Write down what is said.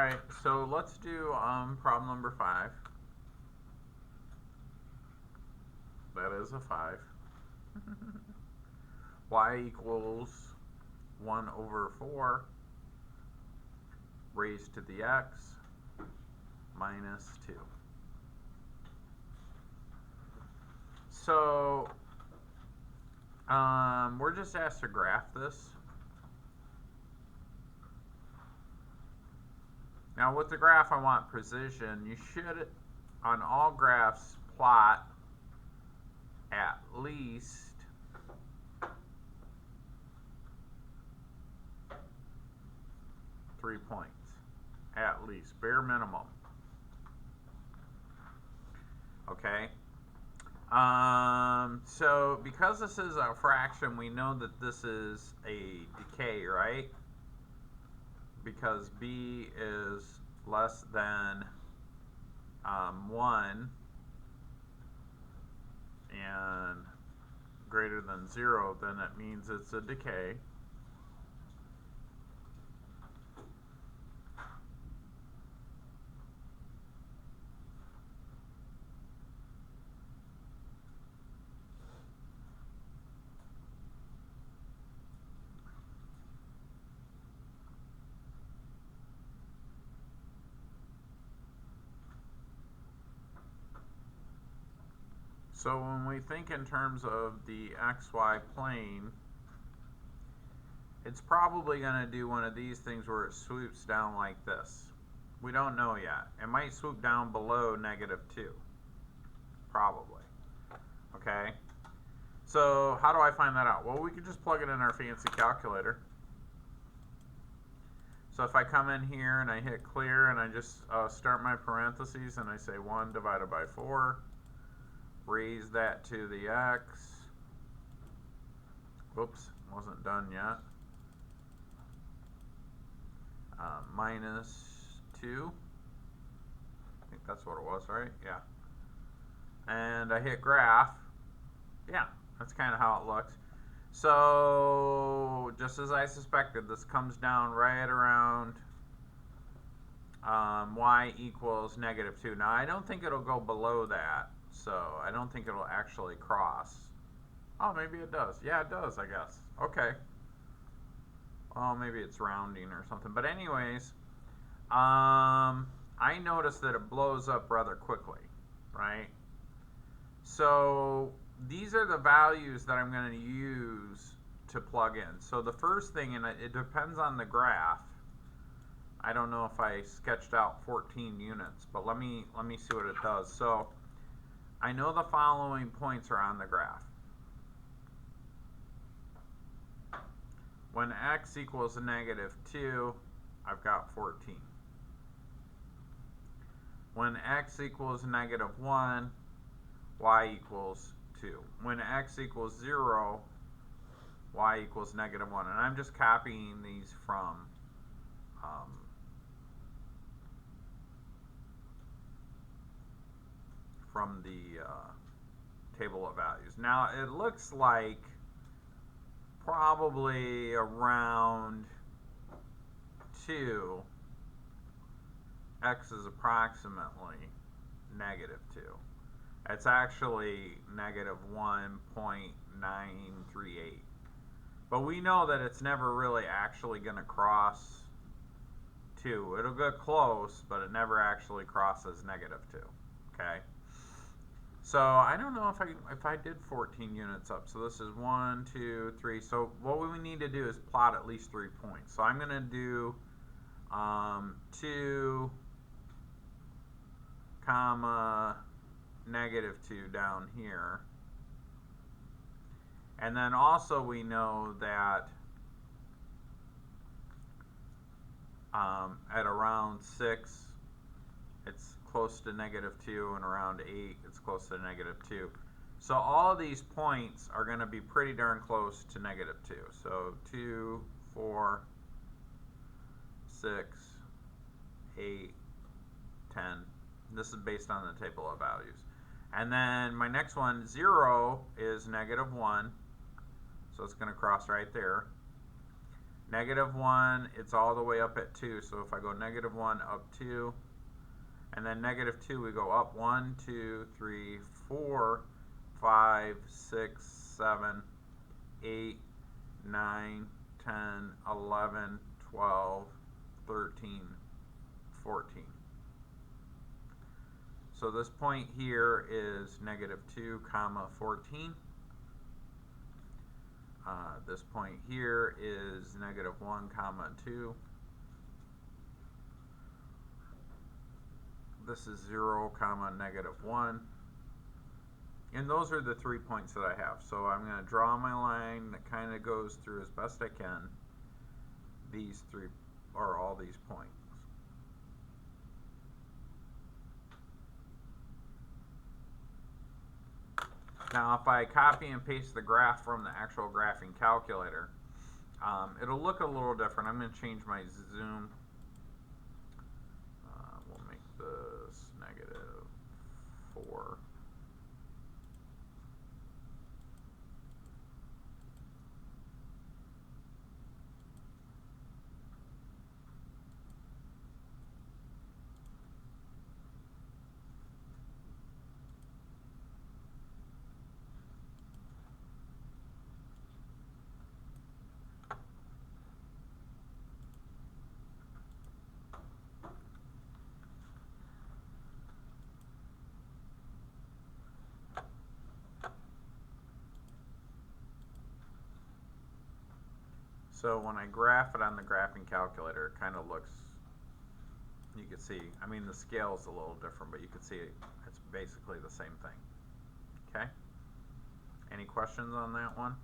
Alright, so let's do problem number 5. That is a 5. Y equals 1 over 4 raised to the x minus 2. So we're just asked to graph this. Now with the graph I want precision. You should, on all graphs, plot at least three points. At least, bare minimum. Okay? So because this is a fraction, we know that this is a decay, right? Because b is less than 1 and greater than 0, then it means it's a decay. So when we think in terms of the xy plane, it's probably going to do one of these things where it swoops down like this. We don't know yet. It might swoop down below -2. Probably. Okay? So how do I find that out? Well, we could just plug it in our fancy calculator. So if I come in here and I hit clear and I just start my parentheses and I say 1 divided by 4, raise that to the x. Whoops, wasn't done yet. Minus 2. I think that's what it was, right? Yeah. And I hit graph. Yeah, that's kind of how it looks. So, just as I suspected, this comes down right around y equals -2. Now, I don't think it'll go below that. So I don't think it'll actually cross. Oh, maybe it does. Yeah, it does, I guess. Okay. Oh, maybe it's rounding or something. But anyways, I noticed that it blows up rather quickly, right? So these are the values that I'm going to use to plug in. So the first thing, and it depends on the graph. I don't know if I sketched out 14 units, but let me see what it does. So I know the following points are on the graph. When x equals -2, I've got 14. When x equals -1, y equals 2. When x equals 0, y equals -1. And I'm just copying these from the table of values. Now it looks like probably around 2, x is approximately -2. It's actually -1.938. But we know that it's never really actually going to cross 2. It'll get close, but it never actually crosses -2. Okay? So I don't know if I did 14 units up. So this is 1, 2, 3. So what we need to do is plot at least 3 points. So I'm going to do 2, comma, -2 down here. And then also we know that at around 6, it's close to -2, and around 8, it's close to -2. So all of these points are going to be pretty darn close to -2. So 2, 4, 6, 8, 10. This is based on the table of values. And then my next one, 0, is -1. So it's going to cross right there. Negative 1, it's all the way up at 2. So if I go negative 1 up 2, and then negative 2, we go up 1, 2, 3, 4, 5, 6, 7, 8, 9, 10, 11, 12, 13, 14. So this point here is negative 2 comma 14. This point here is negative 1 comma 2. This is 0 comma negative 1. And those are the 3 points that I have. So I'm going to draw my line that kind of goes through as best I can these three, or all these points. Now if I copy and paste the graph from the actual graphing calculator, it'll look a little different. I'm going to change my zoom. We'll make this negative 4. So when I graph it on the graphing calculator, it kind of looks, you can see, I mean the scale is a little different, but you can see it's basically the same thing. Okay? Any questions on that one?